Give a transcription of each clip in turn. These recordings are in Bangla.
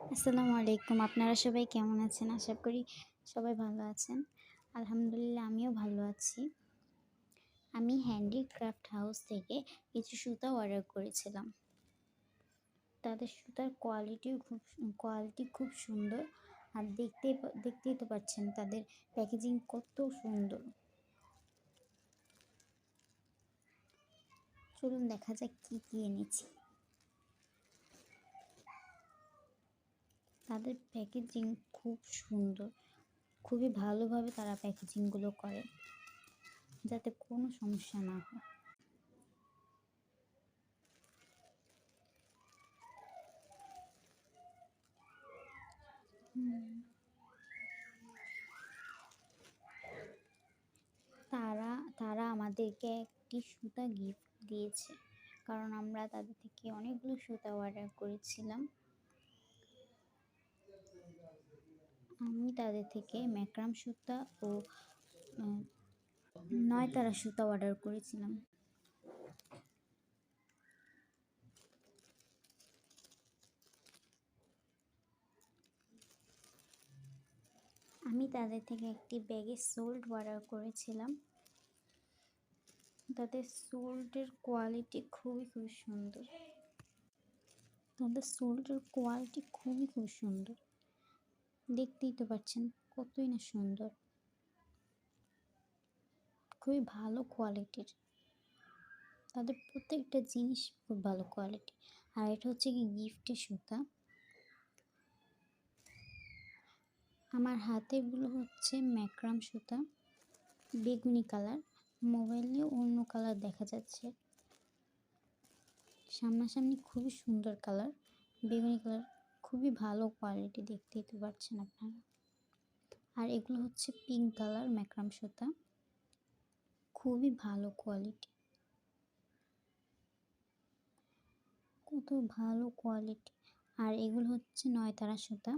আসসালামু আলাইকুম। আপনারা সবাই কেমন আছেন? আশা করি সবাই ভালো আছেন। আলহামদুলিল্লাহ আমিও ভালো আছি। আমি হ্যান্ডিক্রাফট হাউস থেকে কিছু সুতা অর্ডার করেছিলাম। তাদের সুতার কোয়ালিটি খুব সুন্দর। আর দেখতেই তো পাচ্ছেন তাদের প্যাকেজিং কত সুন্দর। চলুন দেখা যাক কি এনেছি। তাদের প্যাকেজিং খুব সুন্দর। খুবই ভালোভাবে তারা প্যাকেজিংগুলো করে, যাতে কোনো সমস্যা না হয়। তারা তারা আমাদেরকে একটি সুতা গিফট দিয়েছে, কারণ আমরা তাদের থেকে অনেকগুলো সুতা অর্ডার করেছিলাম। আমি তাদের থেকে ম্যাক্রাম সুতা ও নয়তারা সুতা অর্ডার করেছিলাম। আমি তাদের থেকে একটি ব্যাগের সোল্ড অর্ডার করেছিলাম। তাদের সোল্ডের কোয়ালিটি খুবই সুন্দর। দেখতেই তো পাচ্ছেন কতই না সুন্দর। খুবই ভালো কোয়ালিটির। তাদের প্রত্যেকটা জিনিস খুব ভালো কোয়ালিটি। আর এটা হচ্ছে কি গিফটের সুতা। আমার হাতেগুলো হচ্ছে ম্যাক্রাম সুতা, বেগুনি কালার। মোবাইলে অন্য কালার দেখা যাচ্ছে, সামনাসামনি খুবই সুন্দর কালার, বেগুনি কালার। খুবই ভালো কোয়ালিটি, দেখতেই তো পাচ্ছেন আপনারা। আর এগুলো হচ্ছে পিঙ্ক কালার ম্যাক্রাম সুতা, খুবই ভালো কোয়ালিটি। কত ভালো কোয়ালিটি। আর এগুলো হচ্ছে নয়তারা সুতা,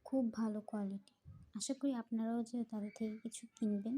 খুব ভালো কোয়ালিটি। আশা করি আপনারাও যে তাদের থেকে কিছু কিনবেন।